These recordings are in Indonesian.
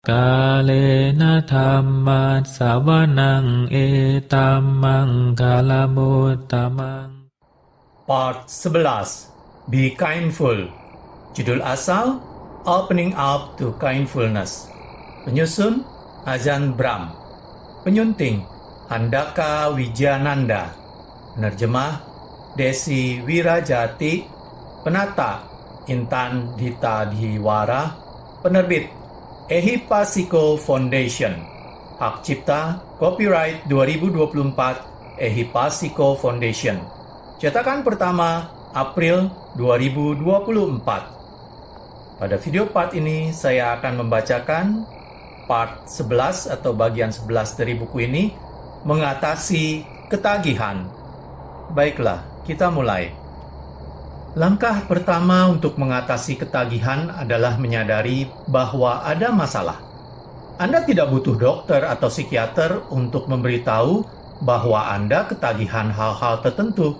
Kalena dhammat sawanang etamang kalamuttamang. Part 11. Be Kindful. Judul asal Opening Up to Kindfulness. Penyusun Ajahn Brahm. Penyunting Handaka Wijayananda. Penerjemah Desi Wirajati. Penata Intan Dita Dhiwara. Penerbit Ehipasiko Foundation. Hak cipta copyright 2024 Ehipasiko Foundation. Cetakan pertama April 2024. Pada video part ini saya akan membacakan part 11 atau bagian 11 dari buku ini, Mengatasi Ketagihan. Baiklah, kita mulai. Langkah pertama untuk mengatasi ketagihan adalah menyadari bahwa ada masalah. Anda tidak butuh dokter atau psikiater untuk memberitahu bahwa Anda ketagihan hal-hal tertentu.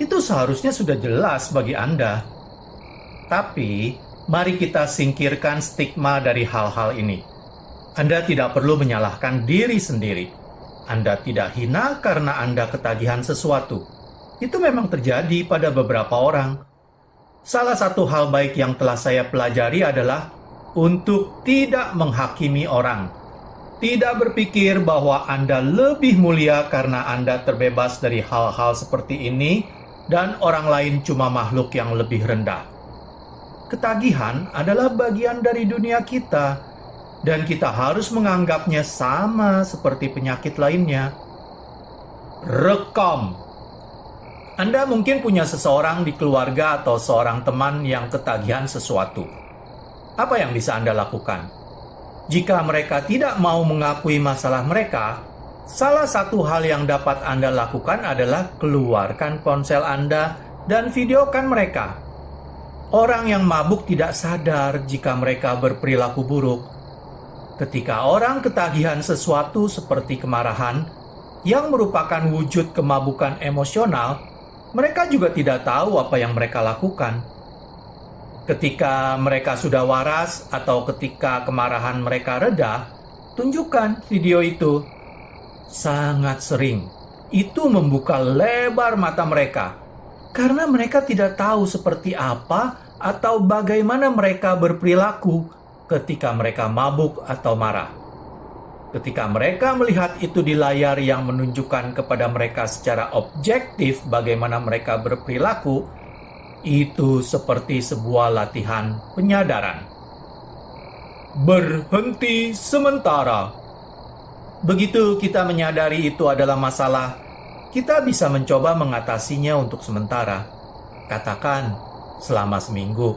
Itu seharusnya sudah jelas bagi Anda. Tapi, mari kita singkirkan stigma dari hal-hal ini. Anda tidak perlu menyalahkan diri sendiri. Anda tidak hina karena Anda ketagihan sesuatu. Itu memang terjadi pada beberapa orang. Salah satu hal baik yang telah saya pelajari adalah untuk tidak menghakimi orang. Tidak berpikir bahwa Anda lebih mulia karena Anda terbebas dari hal-hal seperti ini dan orang lain cuma makhluk yang lebih rendah. Ketagihan adalah bagian dari dunia kita, dan kita harus menganggapnya sama seperti penyakit lainnya. Rekam. Anda mungkin punya seseorang di keluarga atau seorang teman yang ketagihan sesuatu. Apa yang bisa Anda lakukan? Jika mereka tidak mau mengakui masalah mereka, salah satu hal yang dapat Anda lakukan adalah keluarkan ponsel Anda dan videokan mereka. Orang yang mabuk tidak sadar jika mereka berperilaku buruk. Ketika orang ketagihan sesuatu seperti kemarahan, yang merupakan wujud kemabukan emosional, mereka juga tidak tahu apa yang mereka lakukan. Ketika mereka sudah waras atau ketika kemarahan mereka reda, tunjukkan video itu. Sangat sering, itu membuka lebar mata mereka, karena mereka tidak tahu seperti apa atau bagaimana mereka berperilaku ketika mereka mabuk atau marah. Ketika mereka melihat itu di layar yang menunjukkan kepada mereka secara objektif bagaimana mereka berperilaku, itu seperti sebuah latihan penyadaran. Berhenti sementara. Begitu kita menyadari itu adalah masalah, kita bisa mencoba mengatasinya untuk sementara. Katakan, selama seminggu.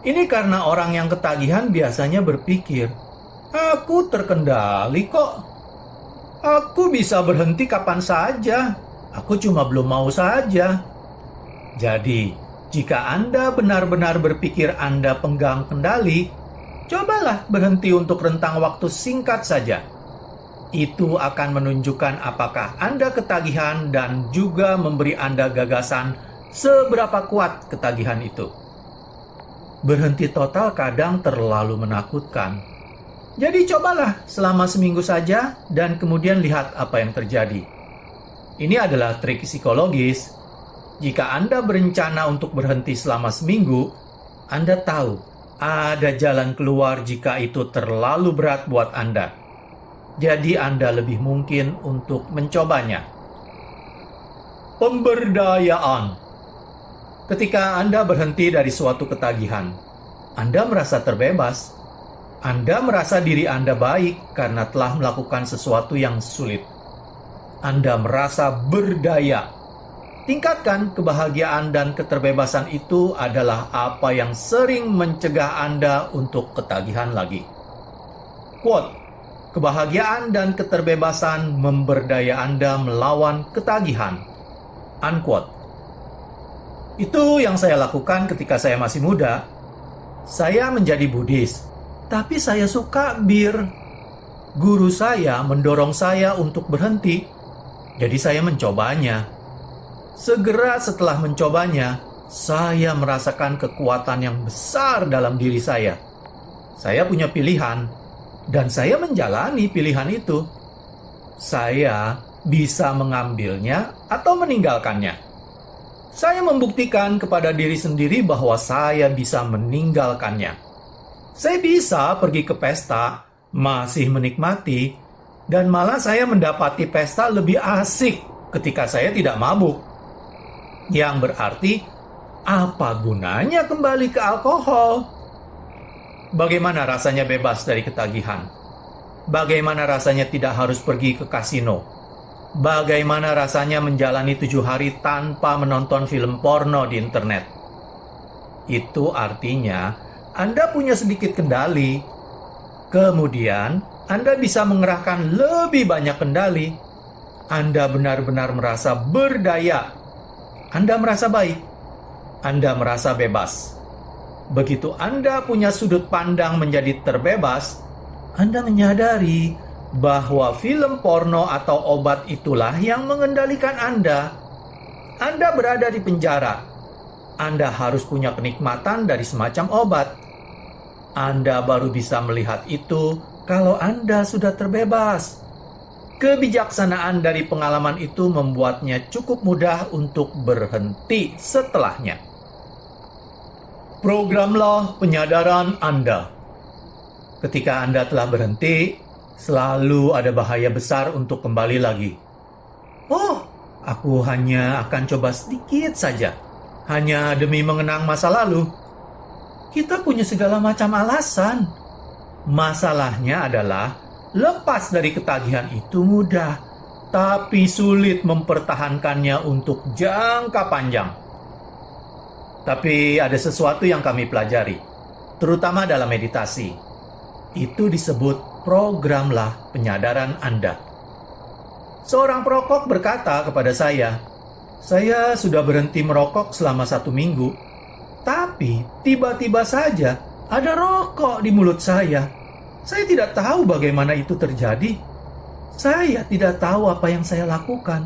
Ini karena orang yang ketagihan biasanya berpikir, aku terkendali kok. Aku bisa berhenti kapan saja. Aku cuma belum mau saja. Jadi, jika Anda benar-benar berpikir Anda pegang kendali, cobalah berhenti untuk rentang waktu singkat saja. Itu akan menunjukkan apakah Anda ketagihan dan juga memberi Anda gagasan seberapa kuat ketagihan itu. Berhenti total kadang terlalu menakutkan. Jadi cobalah selama seminggu saja dan kemudian lihat apa yang terjadi. Ini adalah trik psikologis. Jika Anda berencana untuk berhenti selama seminggu, Anda tahu ada jalan keluar jika itu terlalu berat buat Anda. Jadi Anda lebih mungkin untuk mencobanya. Pemberdayaan. Ketika Anda berhenti dari suatu ketagihan, Anda merasa terbebas. Anda merasa diri Anda baik karena telah melakukan sesuatu yang sulit. Anda merasa berdaya. Tingkatkan kebahagiaan dan keterbebasan itu adalah apa yang sering mencegah Anda untuk ketagihan lagi. Quote, kebahagiaan dan keterbebasan memberdaya Anda melawan ketagihan. Unquote. Itu yang saya lakukan ketika saya masih muda. Saya menjadi Buddhis, tapi saya suka bir. Guru saya mendorong saya untuk berhenti, jadi saya mencobanya. Segera setelah mencobanya, saya merasakan kekuatan yang besar dalam diri saya. Saya punya pilihan, dan saya menjalani pilihan itu. Saya bisa mengambilnya atau meninggalkannya. Saya membuktikan kepada diri sendiri bahwa saya bisa meninggalkannya. Saya bisa pergi ke pesta, masih menikmati, dan malah saya mendapati pesta lebih asik ketika saya tidak mabuk. Yang berarti, apa gunanya kembali ke alkohol? Bagaimana rasanya bebas dari ketagihan? Bagaimana rasanya tidak harus pergi ke kasino? Bagaimana rasanya menjalani 7 hari tanpa menonton film porno di internet? Itu artinya Anda punya sedikit kendali. Kemudian Anda bisa mengerahkan lebih banyak kendali. Anda benar-benar merasa berdaya. Anda merasa baik. Anda merasa bebas. Begitu Anda punya sudut pandang menjadi terbebas, Anda menyadari bahwa film porno atau obat itulah yang mengendalikan Anda. Anda berada di penjara. Anda harus punya kenikmatan dari semacam obat. Anda baru bisa melihat itu kalau Anda sudah terbebas. Kebijaksanaan dari pengalaman itu membuatnya cukup mudah untuk berhenti setelahnya. Programlah penyadaran Anda. Ketika Anda telah berhenti, selalu ada bahaya besar untuk kembali lagi. Oh, aku hanya akan coba sedikit saja, hanya demi mengenang masa lalu. Kita punya segala macam alasan. Masalahnya adalah lepas dari ketagihan itu mudah, tapi sulit mempertahankannya untuk jangka panjang. Tapi ada sesuatu yang kami pelajari, terutama dalam meditasi. Itu disebut programlah penyadaran Anda. Seorang perokok berkata kepada saya sudah berhenti merokok selama 1 minggu, tapi tiba-tiba saja ada rokok di mulut saya. Saya tidak tahu bagaimana itu terjadi. Saya tidak tahu apa yang saya lakukan,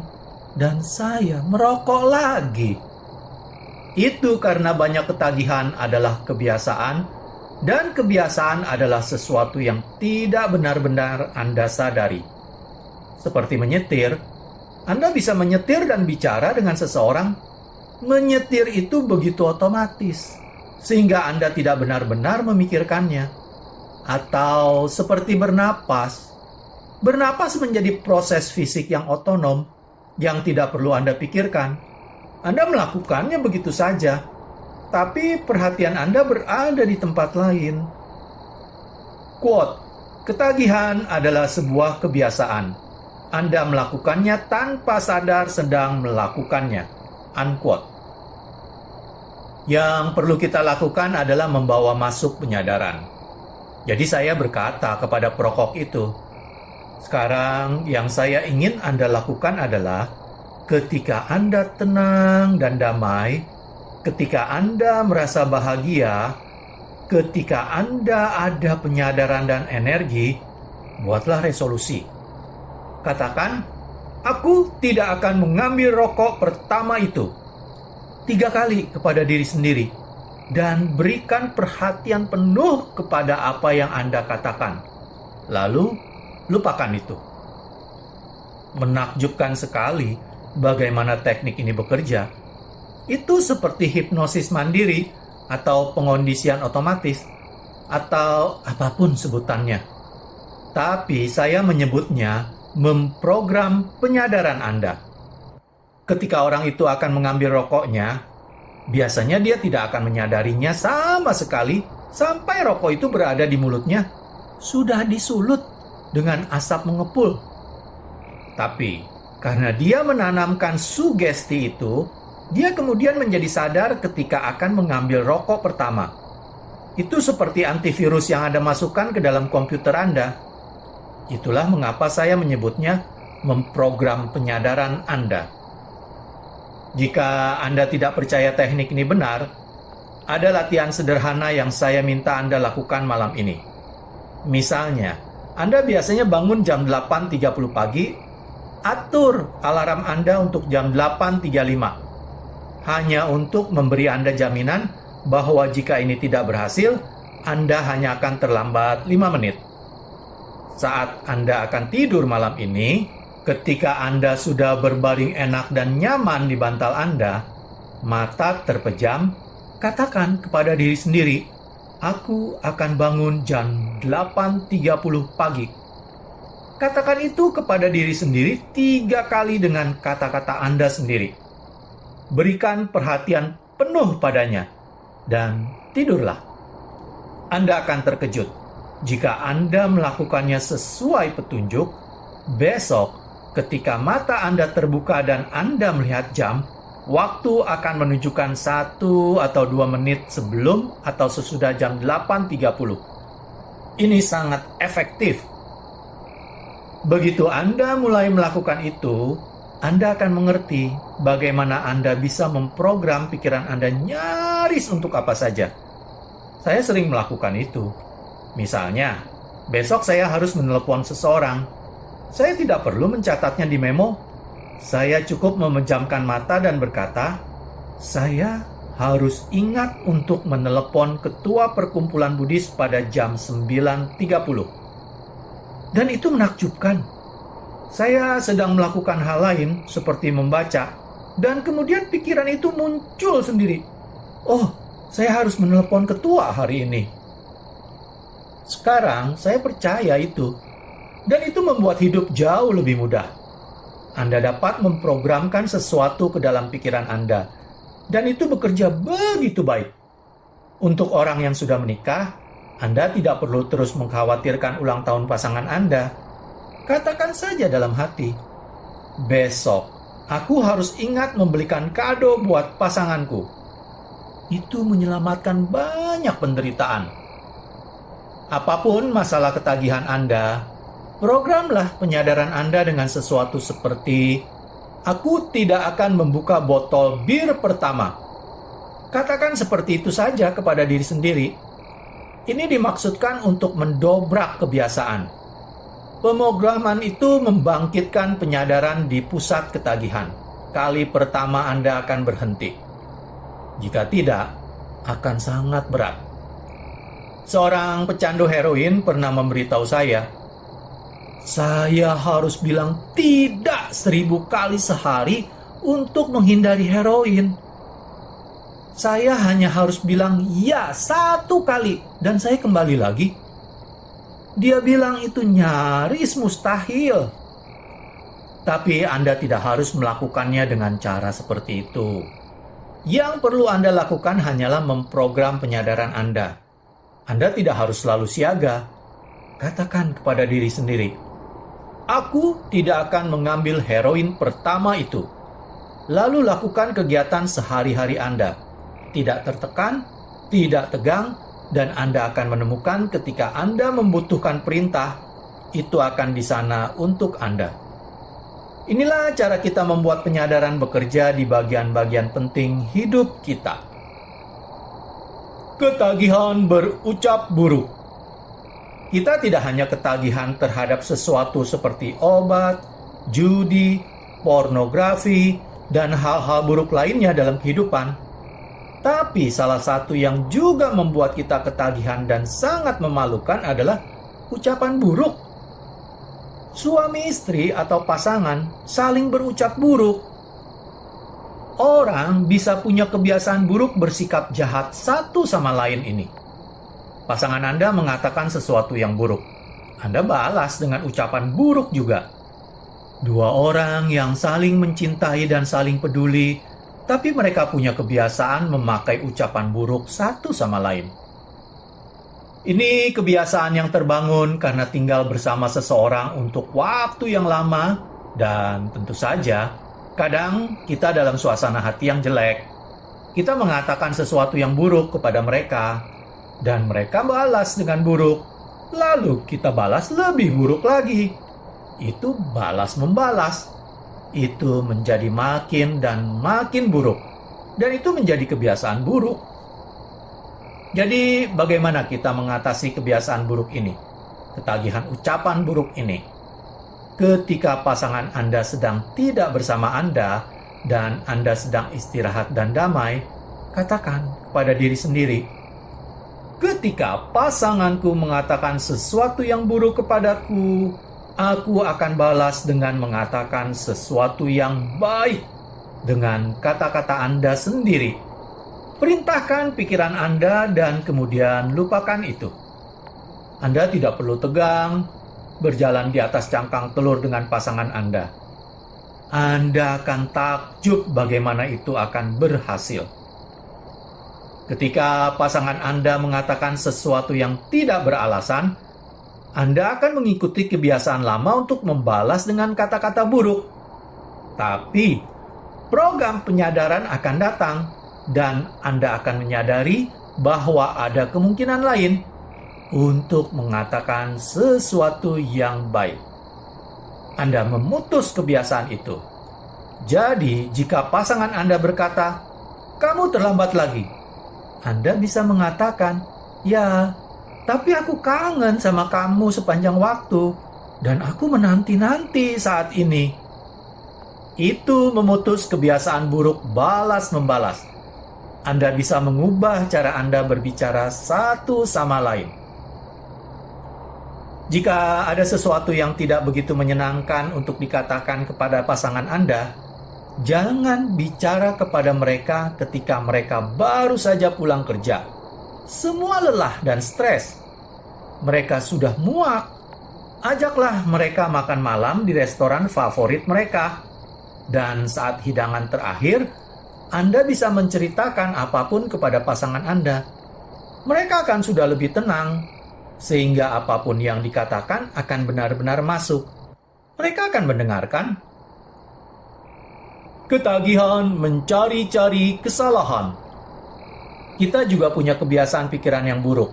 dan saya merokok lagi. Itu karena banyak ketagihan adalah kebiasaan, dan kebiasaan adalah sesuatu yang tidak benar-benar Anda sadari. Seperti menyetir, Anda bisa menyetir dan bicara dengan seseorang. Menyetir itu begitu otomatis, sehingga Anda tidak benar-benar memikirkannya. Atau seperti bernapas. Bernapas menjadi proses fisik yang otonom, yang tidak perlu Anda pikirkan. Anda melakukannya begitu saja, tapi perhatian Anda berada di tempat lain. Quote, ketagihan adalah sebuah kebiasaan. Anda melakukannya tanpa sadar sedang melakukannya. Unquote. Yang perlu kita lakukan adalah membawa masuk penyadaran. Jadi saya berkata kepada perokok itu, sekarang yang saya ingin Anda lakukan adalah ketika Anda tenang dan damai, ketika Anda merasa bahagia, ketika Anda ada penyadaran dan energi, buatlah resolusi. Katakan, aku tidak akan mengambil rokok pertama itu. 3 kali kepada diri sendiri. Dan berikan perhatian penuh kepada apa yang Anda katakan. Lalu, lupakan itu. Menakjubkan sekali bagaimana teknik ini bekerja. Itu seperti hipnosis mandiri atau pengondisian otomatis atau apapun sebutannya. Tapi saya menyebutnya memprogram penyadaran Anda. Ketika orang itu akan mengambil rokoknya, biasanya dia tidak akan menyadarinya sama sekali sampai rokok itu berada di mulutnya. Sudah disulut dengan asap mengepul. Tapi karena dia menanamkan sugesti itu, dia kemudian menjadi sadar ketika akan mengambil rokok pertama. Itu seperti antivirus yang Anda masukkan ke dalam komputer Anda. Itulah mengapa saya menyebutnya memprogram penyadaran Anda. Jika Anda tidak percaya teknik ini benar, ada latihan sederhana yang saya minta Anda lakukan malam ini. Misalnya, Anda biasanya bangun jam 8.30 pagi, atur alarm Anda untuk jam 8.35. Hanya untuk memberi Anda jaminan bahwa jika ini tidak berhasil, Anda hanya akan terlambat 5 menit. Saat Anda akan tidur malam ini, ketika Anda sudah berbaring enak dan nyaman di bantal Anda, mata terpejam, katakan kepada diri sendiri, "Aku akan bangun jam 8.30 pagi." Katakan itu kepada diri sendiri 3 kali dengan kata-kata Anda sendiri. Berikan perhatian penuh padanya, dan tidurlah. Anda akan terkejut. Jika Anda melakukannya sesuai petunjuk, besok ketika mata Anda terbuka dan Anda melihat jam, waktu akan menunjukkan 1 atau 2 menit sebelum atau sesudah jam 8.30. Ini sangat efektif. Begitu Anda mulai melakukan itu, Anda akan mengerti bagaimana Anda bisa memprogram pikiran Anda nyaris untuk apa saja. Saya sering melakukan itu. Misalnya, besok saya harus menelepon seseorang. Saya tidak perlu mencatatnya di memo. Saya cukup memejamkan mata dan berkata, saya harus ingat untuk menelepon ketua perkumpulan Buddhis pada jam 9.30. Dan itu menakjubkan. Saya sedang melakukan hal lain seperti membaca, dan kemudian pikiran itu muncul sendiri. Oh, saya harus menelepon ketua hari ini. Sekarang saya percaya itu, dan itu membuat hidup jauh lebih mudah. Anda dapat memprogramkan sesuatu ke dalam pikiran Anda, dan itu bekerja begitu baik. Untuk orang yang sudah menikah, Anda tidak perlu terus mengkhawatirkan ulang tahun pasangan Anda. Katakan saja dalam hati, besok aku harus ingat membelikan kado buat pasanganku. Itu menyelamatkan banyak penderitaan. Apapun masalah ketagihan Anda, programlah penyadaran Anda dengan sesuatu seperti, aku tidak akan membuka botol bir pertama. Katakan seperti itu saja kepada diri sendiri. Ini dimaksudkan untuk mendobrak kebiasaan. Pemrograman itu membangkitkan penyadaran di pusat ketagihan. Kali pertama Anda akan berhenti. Jika tidak, akan sangat berat. Seorang pecandu heroin pernah memberitahu saya harus bilang tidak 1000 kali sehari untuk menghindari heroin. Saya hanya harus bilang ya 1 kali dan saya kembali lagi. Dia bilang itu nyaris mustahil. Tapi Anda tidak harus melakukannya dengan cara seperti itu. Yang perlu Anda lakukan hanyalah memprogram penyadaran Anda. Anda tidak harus selalu siaga. Katakan kepada diri sendiri, aku tidak akan mengambil heroin pertama itu. Lalu lakukan kegiatan sehari-hari Anda. Tidak tertekan, tidak tegang, dan Anda akan menemukan ketika Anda membutuhkan perintah, itu akan di sana untuk Anda. Inilah cara kita membuat penyadaran bekerja di bagian-bagian penting hidup kita. Ketagihan berucap buruk. Kita tidak hanya ketagihan terhadap sesuatu seperti obat, judi, pornografi, dan hal-hal buruk lainnya dalam kehidupan. Tapi salah satu yang juga membuat kita ketagihan dan sangat memalukan adalah ucapan buruk. Suami istri atau pasangan saling berucap buruk. Orang bisa punya kebiasaan buruk bersikap jahat satu sama lain ini. Pasangan Anda mengatakan sesuatu yang buruk. Anda balas dengan ucapan buruk juga. 2 orang yang saling mencintai dan saling peduli, tapi mereka punya kebiasaan memakai ucapan buruk satu sama lain. Ini kebiasaan yang terbangun karena tinggal bersama seseorang untuk waktu yang lama, dan tentu saja, kadang kita dalam suasana hati yang jelek. Kita mengatakan sesuatu yang buruk kepada mereka, dan mereka balas dengan buruk. Lalu kita balas lebih buruk lagi. Itu balas membalas. Itu menjadi makin dan makin buruk. Dan itu menjadi kebiasaan buruk. Jadi bagaimana kita mengatasi kebiasaan buruk ini? Ketagihan ucapan buruk ini. Ketika pasangan Anda sedang tidak bersama Anda dan Anda sedang istirahat dan damai, katakan kepada diri sendiri, Ketika pasanganku mengatakan sesuatu yang buruk kepadaku, aku akan balas dengan mengatakan sesuatu yang baik dengan kata-kata Anda sendiri. Perintahkan pikiran Anda dan kemudian lupakan itu. Anda tidak perlu tegang, berjalan di atas cangkang telur dengan pasangan Anda. Anda akan takjub bagaimana itu akan berhasil. Ketika pasangan Anda mengatakan sesuatu yang tidak beralasan, Anda akan mengikuti kebiasaan lama untuk membalas dengan kata-kata buruk. Tapi, program penyadaran akan datang, dan Anda akan menyadari bahwa ada kemungkinan lain untuk mengatakan sesuatu yang baik. Anda memutus kebiasaan itu. Jadi, jika pasangan Anda berkata, "Kamu terlambat lagi," Anda bisa mengatakan, "Ya, tapi aku kangen sama kamu sepanjang waktu, dan aku menanti-nanti saat ini." Itu memutus kebiasaan buruk balas-membalas. Anda bisa mengubah cara Anda berbicara satu sama lain. Jika ada sesuatu yang tidak begitu menyenangkan untuk dikatakan kepada pasangan Anda, jangan bicara kepada mereka ketika mereka baru saja pulang kerja. Semua lelah dan stres. Mereka sudah muak. Ajaklah mereka makan malam di restoran favorit mereka. Dan saat hidangan terakhir, Anda bisa menceritakan apapun kepada pasangan Anda. Mereka akan sudah lebih tenang, sehingga apapun yang dikatakan akan benar-benar masuk. Mereka akan mendengarkan. Ketagihan mencari-cari kesalahan. Kita juga punya kebiasaan pikiran yang buruk.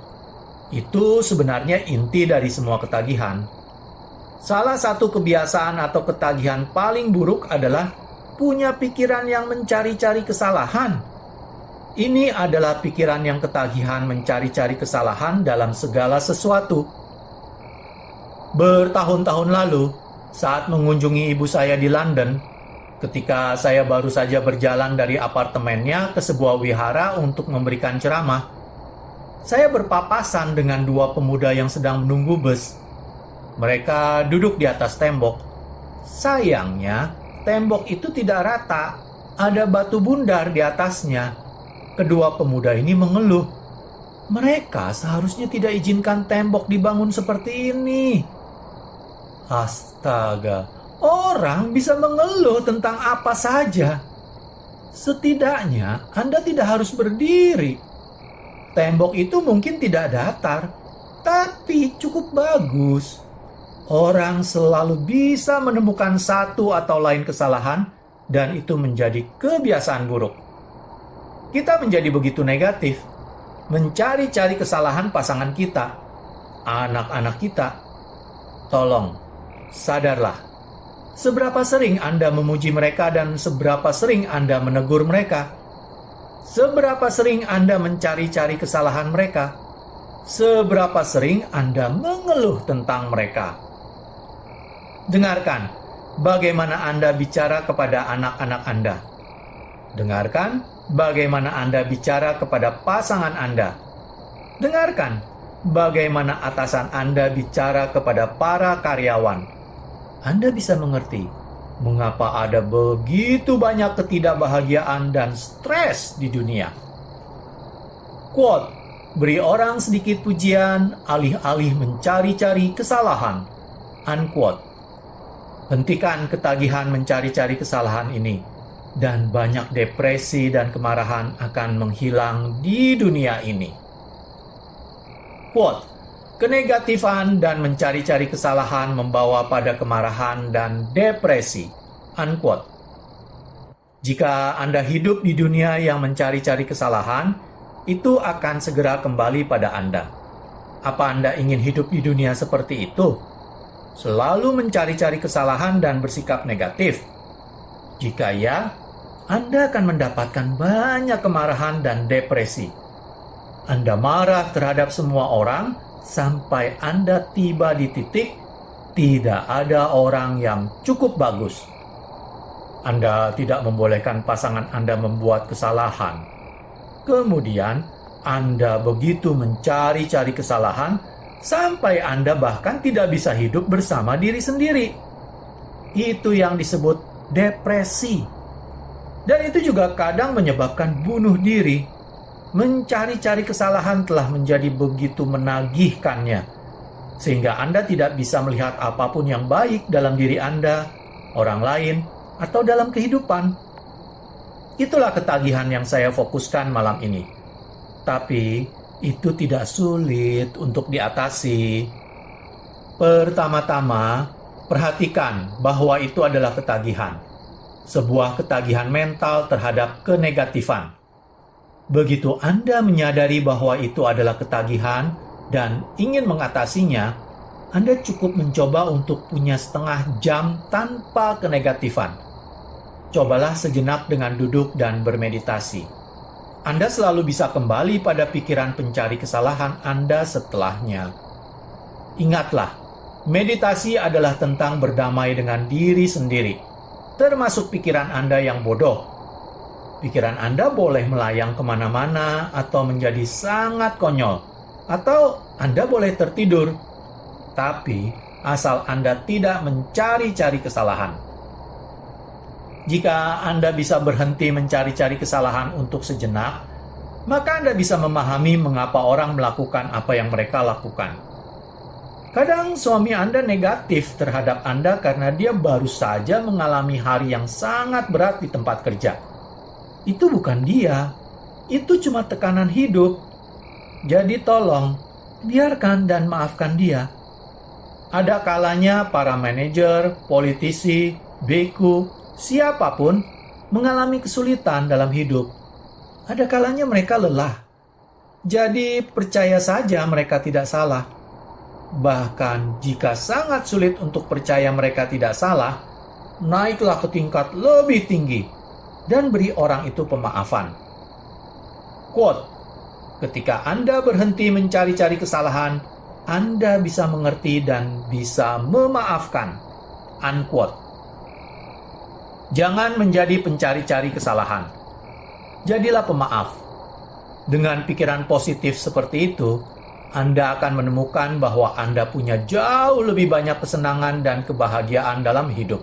Itu sebenarnya inti dari semua ketagihan. Salah satu kebiasaan atau ketagihan paling buruk adalah punya pikiran yang mencari-cari kesalahan. Ini adalah pikiran yang ketagihan mencari-cari kesalahan dalam segala sesuatu. Bertahun-tahun lalu, saat mengunjungi ibu saya di London, ketika saya baru saja berjalan dari apartemennya ke sebuah wihara untuk memberikan ceramah, saya berpapasan dengan dua pemuda yang sedang menunggu bus. Mereka duduk di atas tembok. Sayangnya, tembok itu tidak rata. Ada batu bundar di atasnya. Kedua pemuda ini mengeluh. Mereka seharusnya tidak izinkan tembok dibangun seperti ini. Astaga, orang bisa mengeluh tentang apa saja. Setidaknya Anda tidak harus berdiri. Tembok itu mungkin tidak datar, tapi cukup bagus. Orang selalu bisa menemukan satu atau lain kesalahan, dan itu menjadi kebiasaan buruk. Kita menjadi begitu negatif, mencari-cari kesalahan pasangan kita, anak-anak kita. Tolong, sadarlah. Seberapa sering Anda memuji mereka dan seberapa sering Anda menegur mereka? Seberapa sering Anda mencari-cari kesalahan mereka? Seberapa sering Anda mengeluh tentang mereka? Dengarkan bagaimana Anda bicara kepada anak-anak Anda. Dengarkan bagaimana Anda bicara kepada pasangan Anda. Dengarkan bagaimana atasan Anda bicara kepada para karyawan. Anda bisa mengerti mengapa ada begitu banyak ketidakbahagiaan dan stres di dunia. Quote, beri orang sedikit pujian alih-alih mencari-cari kesalahan. Unquote. Hentikan ketagihan mencari-cari kesalahan ini, dan banyak depresi dan kemarahan akan menghilang di dunia ini. Quote, kenegatifan dan mencari-cari kesalahan membawa pada kemarahan dan depresi. Unquote. Jika Anda hidup di dunia yang mencari-cari kesalahan, itu akan segera kembali pada Anda. Apa Anda ingin hidup di dunia seperti itu? Selalu mencari-cari kesalahan dan bersikap negatif? Jika ya, Anda akan mendapatkan banyak kemarahan dan depresi. Anda marah terhadap semua orang sampai Anda tiba di titik tidak ada orang yang cukup bagus. Anda tidak membolehkan pasangan Anda membuat kesalahan. Kemudian, Anda begitu mencari-cari kesalahan sampai Anda bahkan tidak bisa hidup bersama diri sendiri. Itu yang disebut depresi. Dan itu juga kadang menyebabkan bunuh diri. Mencari-cari kesalahan telah menjadi begitu menagihkannya, sehingga Anda tidak bisa melihat apapun yang baik dalam diri Anda, orang lain, atau dalam kehidupan. Itulah ketagihan yang saya fokuskan malam ini. Tapi itu tidak sulit untuk diatasi. Pertama-tama, perhatikan bahwa itu adalah ketagihan. Sebuah ketagihan mental terhadap kenegatifan. Begitu Anda menyadari bahwa itu adalah ketagihan dan ingin mengatasinya, Anda cukup mencoba untuk punya setengah jam tanpa kenegatifan. Cobalah sejenak dengan duduk dan bermeditasi. Anda selalu bisa kembali pada pikiran pencari kesalahan Anda setelahnya. Ingatlah, meditasi adalah tentang berdamai dengan diri sendiri, termasuk pikiran Anda yang bodoh. Pikiran Anda boleh melayang kemana-mana atau menjadi sangat konyol, atau Anda boleh tertidur. Tapi, asal Anda tidak mencari-cari kesalahan. Jika Anda bisa berhenti mencari-cari kesalahan untuk sejenak, maka Anda bisa memahami mengapa orang melakukan apa yang mereka lakukan. Kadang suami Anda negatif terhadap Anda karena dia baru saja mengalami hari yang sangat berat di tempat kerja. Itu bukan dia, itu cuma tekanan hidup. Jadi tolong, biarkan dan maafkan dia. Ada kalanya para manajer, politisi, beku, siapapun mengalami kesulitan dalam hidup. Ada kalanya mereka lelah. Jadi percaya saja mereka tidak salah. Bahkan jika sangat sulit untuk percaya mereka tidak salah, naiklah ke tingkat lebih tinggi dan beri orang itu pemaafan. Quote, ketika Anda berhenti mencari-cari kesalahan, Anda bisa mengerti dan bisa memaafkan. Unquote. Jangan menjadi pencari-cari kesalahan. Jadilah pemaaf. Dengan pikiran positif seperti itu, Anda akan menemukan bahwa Anda punya jauh lebih banyak kesenangan dan kebahagiaan dalam hidup.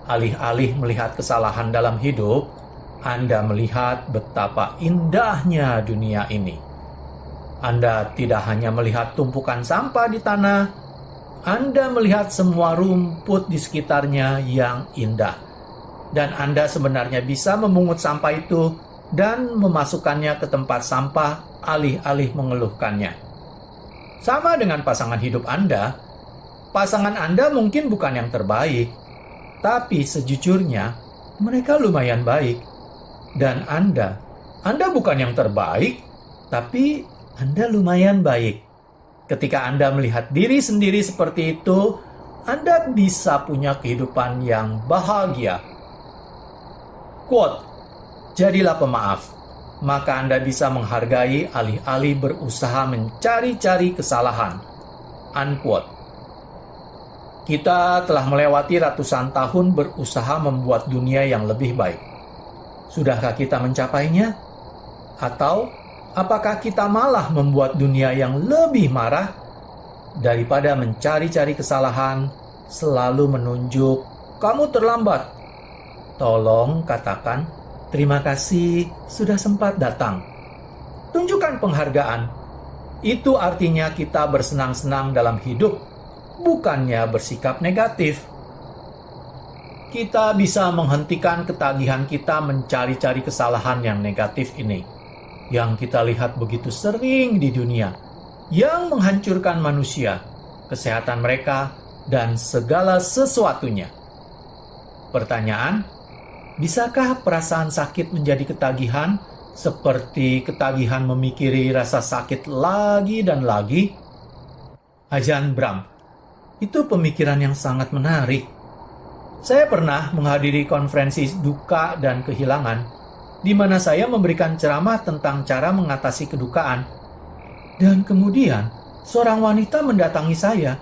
Alih-alih melihat kesalahan dalam hidup, Anda melihat betapa indahnya dunia ini. Anda tidak hanya melihat tumpukan sampah di tanah, Anda melihat semua rumput di sekitarnya yang indah. Dan Anda sebenarnya bisa memungut sampah itu dan memasukkannya ke tempat sampah alih-alih mengeluhkannya. Sama dengan pasangan hidup Anda, pasangan Anda mungkin bukan yang terbaik, tapi sejujurnya mereka lumayan baik. Dan Anda bukan yang terbaik, tapi Anda lumayan baik. Ketika Anda melihat diri sendiri seperti itu, Anda bisa punya kehidupan yang bahagia. Quote, jadilah pemaaf, maka Anda bisa menghargai alih-alih berusaha mencari-cari kesalahan. Unquote. Kita telah melewati ratusan tahun berusaha membuat dunia yang lebih baik. Sudahkah kita mencapainya? Atau apakah kita malah membuat dunia yang lebih marah? Daripada mencari-cari kesalahan, selalu menunjuk, kamu terlambat. Tolong katakan, terima kasih sudah sempat datang. Tunjukkan penghargaan. Itu artinya kita bersenang-senang dalam hidup, bukannya bersikap negatif. Kita bisa menghentikan ketagihan kita mencari-cari kesalahan yang negatif ini, yang kita lihat begitu sering di dunia, yang menghancurkan manusia, kesehatan mereka, dan segala sesuatunya. Pertanyaan, bisakah perasaan sakit menjadi ketagihan, seperti ketagihan memikiri rasa sakit lagi dan lagi? Ajahn Brahm, itu pemikiran yang sangat menarik. Saya pernah menghadiri konferensi duka dan kehilangan, di mana saya memberikan ceramah tentang cara mengatasi kedukaan. Dan kemudian, seorang wanita mendatangi saya.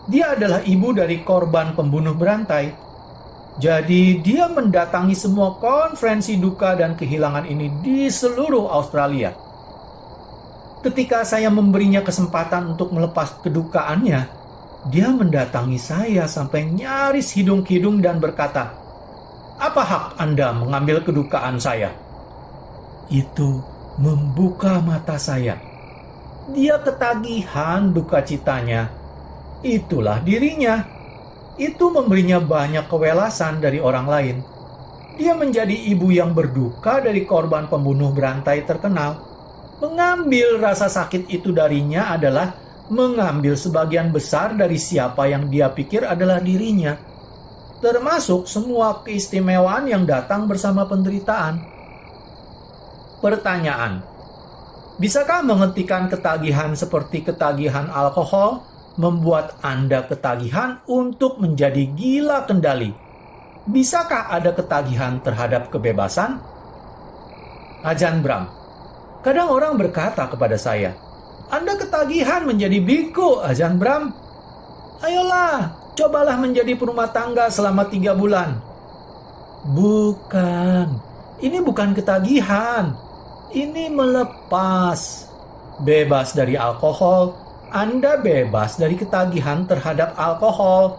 Dia adalah ibu dari korban pembunuh berantai. Jadi dia mendatangi semua konferensi duka dan kehilangan ini di seluruh Australia. Ketika saya memberinya kesempatan untuk melepas kedukaannya, dia mendatangi saya sampai nyaris hidung-hidung dan berkata, "Apa hak Anda mengambil kedukaan saya?" Itu membuka mata saya. Dia ketagihan duka citanya. Itulah dirinya. Itu memberinya banyak kewelasan dari orang lain. Dia menjadi ibu yang berduka dari korban pembunuh berantai terkenal. Mengambil rasa sakit itu darinya adalah mengambil sebagian besar dari siapa yang dia pikir adalah dirinya, termasuk semua keistimewaan yang datang bersama penderitaan. Pertanyaan: bisakah menghentikan ketagihan seperti ketagihan alkohol membuat Anda ketagihan untuk menjadi gila kendali? Bisakah ada ketagihan terhadap kebebasan? Ajahn Brahm: kadang orang berkata kepada saya, "Anda ketagihan menjadi biku, Ajahn Brahm. Ayolah, cobalah menjadi perumah tangga selama 3 bulan. Bukan, ini bukan ketagihan. Ini melepas. Bebas dari alkohol, Anda bebas dari ketagihan terhadap alkohol.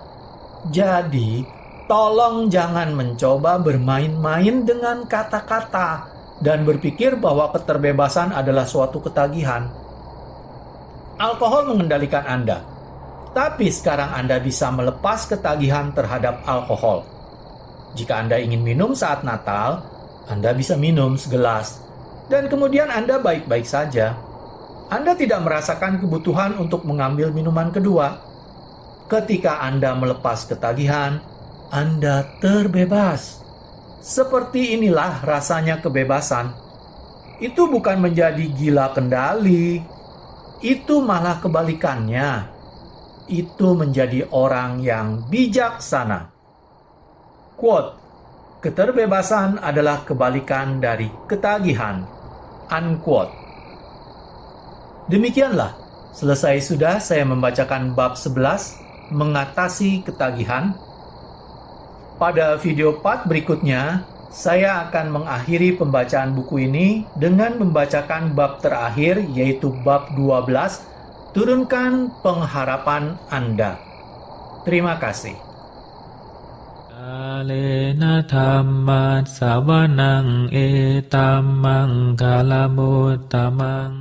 Jadi, tolong jangan mencoba bermain-main dengan kata-kata dan berpikir bahwa keterbebasan adalah suatu ketagihan. Alkohol mengendalikan Anda, tapi sekarang Anda bisa melepas ketagihan terhadap alkohol. Jika Anda ingin minum saat Natal, Anda bisa minum segelas, dan kemudian Anda baik-baik saja. Anda tidak merasakan kebutuhan untuk mengambil minuman kedua. Ketika Anda melepas ketagihan, Anda terbebas. Seperti inilah rasanya kebebasan. Itu bukan menjadi gila kendali. Itu malah kebalikannya. Itu menjadi orang yang bijaksana. Quote: keterbebasan adalah kebalikan dari ketagihan. Unquote. Demikianlah, selesai sudah saya membacakan bab 11, mengatasi ketagihan. Pada video part berikutnya, saya akan mengakhiri pembacaan buku ini dengan membacakan bab terakhir, yaitu bab 12, turunkan pengharapan Anda. Terima kasih. Kalena dhammat savanang etammang kalamutamang